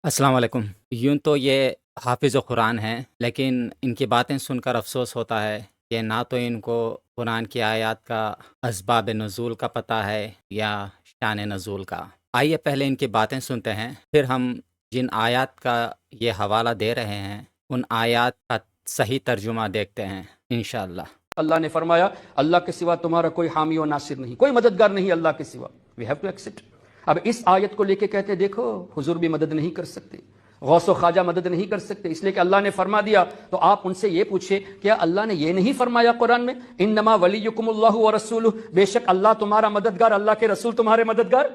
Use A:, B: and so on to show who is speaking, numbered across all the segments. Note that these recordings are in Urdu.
A: السلام علیکم۔ یوں تو یہ حافظ قرآن ہیں، لیکن ان کی باتیں سن کر افسوس ہوتا ہے کہ نہ تو ان کو قرآن کی آیات کا اسباب نزول کا پتہ ہے یا شان نزول کا۔ آئیے پہلے ان کی باتیں سنتے ہیں، پھر ہم جن آیات کا یہ حوالہ دے رہے ہیں ان آیات کا صحیح ترجمہ دیکھتے ہیں انشاءاللہ۔
B: اللہ نے فرمایا اللہ کے سوا تمہارا کوئی حامی و ناصر نہیں، کوئی مددگار نہیں اللہ کے سوا۔ We have to accept. اب اس آیت کو لے کے کہتے دیکھو حضور بھی مدد نہیں کر سکتے، غوث و خواجہ مدد نہیں کر سکتے، اس لیے کہ اللہ نے فرما دیا۔ تو آپ ان سے یہ پوچھیں کیا اللہ نے یہ نہیں فرمایا قرآن میں انما ولیکم اللہ ورسولہ، بے شک اللہ تمہارا مددگار، اللہ کے رسول تمہارے مددگار؟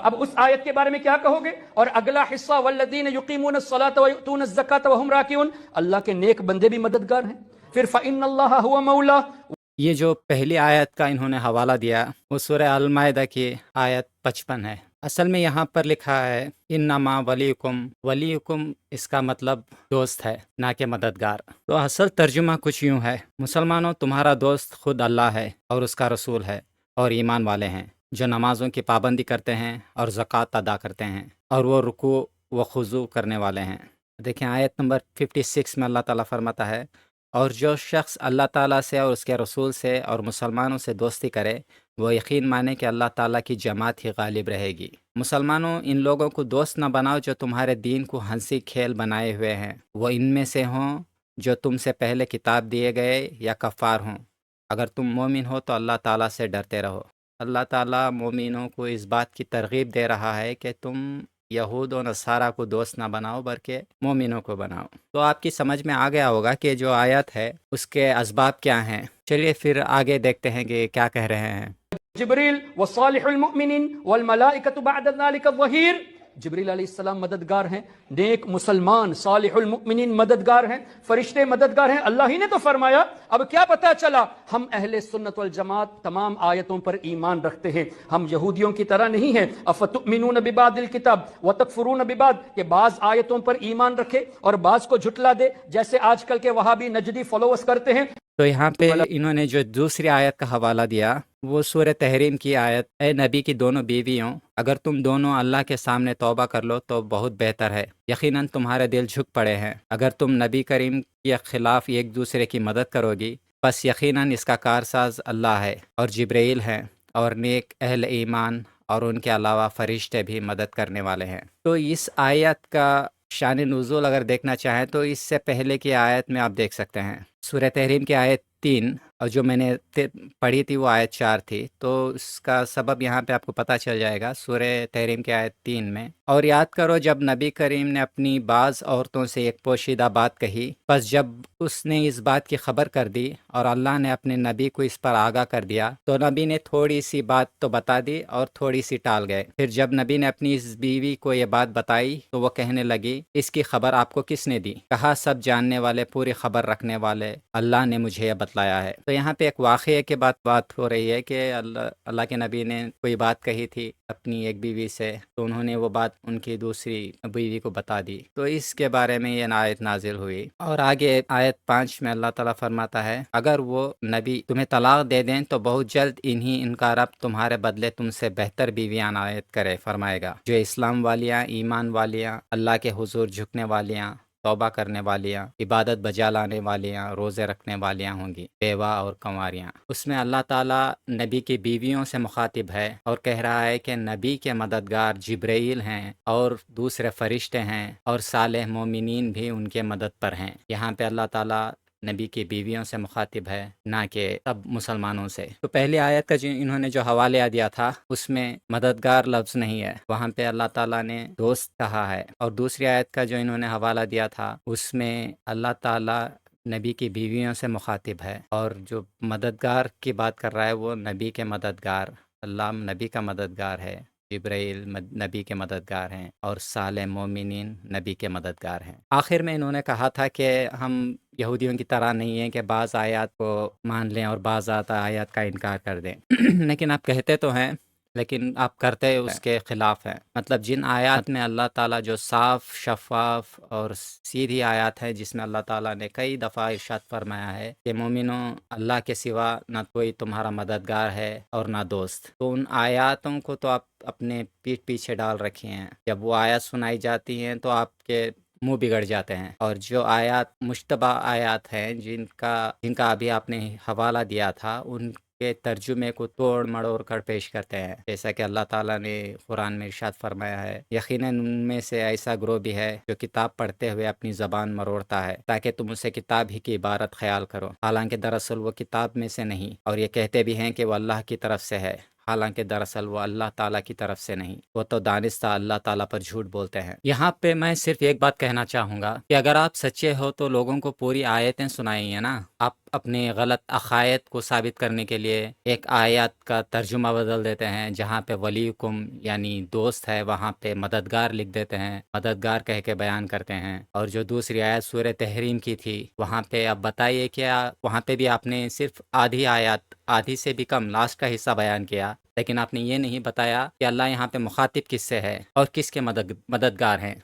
B: اب اس آیت کے بارے میں کیا کہو گے؟ اور اگلا حصہ والذین یقیمون الصلاۃ ویؤتون الزکاۃ وہم راکعون، اللہ کے نیک بندے بھی مددگار ہیں۔ پھر فإن اللہ هو مولا۔
A: یہ جو پہلی آیت کا انہوں نے حوالہ دیا وہ سورہ المائدہ کی آیت 55 ہے۔ اصل میں یہاں پر لکھا ہے انما ولیکم، ولیکم اس کا مطلب دوست ہے نہ کہ مددگار۔ تو اصل ترجمہ کچھ یوں ہے، مسلمانوں تمہارا دوست خود اللہ ہے اور اس کا رسول ہے اور ایمان والے ہیں جو نمازوں کی پابندی کرتے ہیں اور زکوٰۃ ادا کرتے ہیں اور وہ رکوع و خضوع کرنے والے ہیں۔ دیکھیں آیت نمبر 56 میں اللہ تعالیٰ فرماتا ہے اور جو شخص اللہ تعالیٰ سے اور اس کے رسول سے اور مسلمانوں سے دوستی کرے وہ یقین مانے کہ اللہ تعالیٰ کی جماعت ہی غالب رہے گی۔ مسلمانوں ان لوگوں کو دوست نہ بناؤ جو تمہارے دین کو ہنسی کھیل بنائے ہوئے ہیں، وہ ان میں سے ہوں جو تم سے پہلے کتاب دیے گئے یا کفار ہوں۔ اگر تم مومن ہو تو اللہ تعالیٰ سے ڈرتے رہو۔ اللہ تعالیٰ مومنوں کو اس بات کی ترغیب دے رہا ہے کہ تم یہود و نصارہ کو دوست نہ بناؤ بلکہ مومنوں کو بناؤ۔ تو آپ کی سمجھ میں آ گیا ہوگا کہ جو آیت ہے اس کے اسباب کیا ہیں۔ چلیے پھر آگے دیکھتے ہیں کہ کیا کہہ رہے ہیں۔
B: جبریل وصالح المؤمنین والملائکۃ بعد ذلک ظہیر، جبریل علیہ السلام مددگار ہیں، نیک مسلمان صالح المؤمنین مددگار ہیں، فرشتے مددگار ہیں، اللہ ہی نے تو فرمایا۔ اب کیا پتہ چلا؟ ہم اہل سنت والجماعت تمام آیتوں پر ایمان رکھتے ہیں، ہم یہودیوں کی طرح نہیں ہیں۔ افتؤمنون ببعض الکتاب وتکفرون ببعض، کہ بعض آیتوں پر ایمان رکھے اور بعض کو جھٹلا دے، جیسے آج کل کے وہابی نجدی فالوورز کرتے ہیں۔
A: تو یہاں پہ انہوں نے جو دوسری آیت کا حوالہ دیا وہ سورہ تحریم کی آیت، اے نبی کی دونوں بیویوں اگر تم دونوں اللہ کے سامنے توبہ کر لو تو بہت بہتر ہے، یقیناً تمہارے دل جھک پڑے ہیں۔ اگر تم نبی کریم کے خلاف ایک دوسرے کی مدد کرو گی بس یقیناً اس کا کارساز اللہ ہے اور جبرائیل ہیں اور نیک اہل ایمان اور ان کے علاوہ فرشتے بھی مدد کرنے والے ہیں۔ تو اس آیت کا شان نزول اگر دیکھنا چاہیں تو اس سے پہلے کی آیت میں آپ دیکھ سکتے ہیں سورہ تحریم کی آیت 3، اور جو میں نے پڑھی تھی وہ آیت 4 تھی، تو اس کا سبب یہاں پہ آپ کو پتہ چل جائے گا سورہ تحریم کی آیت 3 میں۔ اور یاد کرو جب نبی کریم نے اپنی بعض عورتوں سے ایک پوشیدہ بات کہی، پس جب اس نے اس بات کی خبر کر دی اور اللہ نے اپنے نبی کو اس پر آگاہ کر دیا تو نبی نے تھوڑی سی بات تو بتا دی اور تھوڑی سی ٹال گئے۔ پھر جب نبی نے اپنی اس بیوی کو یہ بات بتائی تو وہ کہنے لگی اس کی خبر آپ کو کس نے دی؟ کہا سب جاننے والے پوری خبر رکھنے والے اللہ نے مجھے یہ بتلایا ہے۔ تو یہاں پہ ایک واقعے کے بات ہو رہی ہے کہ اللہ کے نبی نے کوئی بات کہی تھی اپنی ایک بیوی سے، تو انہوں نے وہ بات ان کی دوسری بیوی کو بتا دی، تو اس کے بارے میں یہ آیت نازل ہوئی۔ اور آگے آیت 5 میں اللہ تعالیٰ فرماتا ہے اگر وہ نبی تمہیں طلاق دے دیں تو بہت جلد انہی ان کا رب تمہارے بدلے تم سے بہتر بیویاں عنایت کرے فرمائے گا، جو اسلام والیاں، ایمان والیاں، اللہ کے حضور جھکنے والیاں، توبہ کرنے والیاں، عبادت بجا لانے والیاں، روزے رکھنے والیاں ہوں گی، بیوہ اور کنواریاں۔ اس میں اللہ تعالیٰ نبی کی بیویوں سے مخاطب ہے اور کہہ رہا ہے کہ نبی کے مددگار جبرائیل ہیں اور دوسرے فرشتے ہیں اور صالح مومنین بھی ان کے مدد پر ہیں۔ یہاں پہ اللہ تعالیٰ نبی کی بیویوں سے مخاطب ہے نہ کہ سب مسلمانوں سے۔ تو پہلی آیت کا جو انہوں نے جو حوالہ دیا تھا اس میں مددگار لفظ نہیں ہے، وہاں پہ اللہ تعالیٰ نے دوست کہا ہے، اور دوسری آیت کا جو انہوں نے حوالہ دیا تھا اس میں اللہ تعالیٰ نبی کی بیویوں سے مخاطب ہے، اور جو مددگار کی بات کر رہا ہے وہ نبی کے مددگار، اللہ نبی کا مددگار ہے، جبرائیل نبی کے مددگار ہیں اور صالح مومنین نبی کے مددگار ہیں۔ آخر میں انہوں نے کہا تھا کہ ہم یہودیوں کی طرح نہیں ہیں کہ بعض آیات کو مان لیں اور بعض آیات کا انکار کر دیں لیکن آپ کہتے تو ہیں لیکن آپ کرتے اس کے خلاف ہیں۔ مطلب جن آیات میں اللہ تعالیٰ جو صاف شفاف اور سیدھی آیات ہے، جس میں اللہ تعالیٰ نے کئی دفعہ ارشاد فرمایا ہے کہ مومنوں، اللہ کے سوا نہ کوئی تمہارا مددگار ہے اور نہ دوست، تو ان آیاتوں کو تو آپ اپنے پیٹھ پیچھے ڈال رکھے ہیں۔ جب وہ آیات سنائی جاتی ہیں تو آپ کے منہ بگڑ جاتے ہیں، اور جو آیات مشتبہ آیات ہیں جن کا ابھی آپ نے حوالہ دیا تھا، ان کے ترجمے کو توڑ مڑوڑ کر پیش کرتے ہیں، جیسا کہ اللہ تعالیٰ نے قرآن میں ارشاد فرمایا ہے، یقیناً ان میں سے ایسا گروہ بھی ہے جو کتاب پڑھتے ہوئے اپنی زبان مروڑتا ہے تاکہ تم اسے کتاب ہی کی عبارت خیال کرو، حالانکہ دراصل وہ کتاب میں سے نہیں، اور یہ کہتے بھی ہیں کہ وہ اللہ کی طرف سے ہے، حالانکہ دراصل وہ اللہ تعالیٰ کی طرف سے نہیں، وہ تو دانستہ اللہ تعالیٰ پر جھوٹ بولتے ہیں۔ یہاں پہ میں صرف ایک بات کہنا چاہوں گا کہ اگر آپ سچے ہو تو لوگوں کو پوری آیتیں سنائیے نا۔ آپ اپنے غلط عقائد کو ثابت کرنے کے لیے ایک آیات کا ترجمہ بدل دیتے ہیں، جہاں پہ ولیکم یعنی دوست ہے وہاں پہ مددگار لکھ دیتے ہیں، مددگار کہہ کے بیان کرتے ہیں، اور جو دوسری آیت سورہ تحریم کی تھی وہاں پہ اب بتائیے کیا وہاں پہ بھی آپ نے صرف آدھی سے بھی کم لاسٹ کا حصہ بیان کیا، لیکن آپ نے یہ نہیں بتایا کہ اللہ یہاں پہ مخاطب کس سے ہے اور کس کے مددگار ہیں۔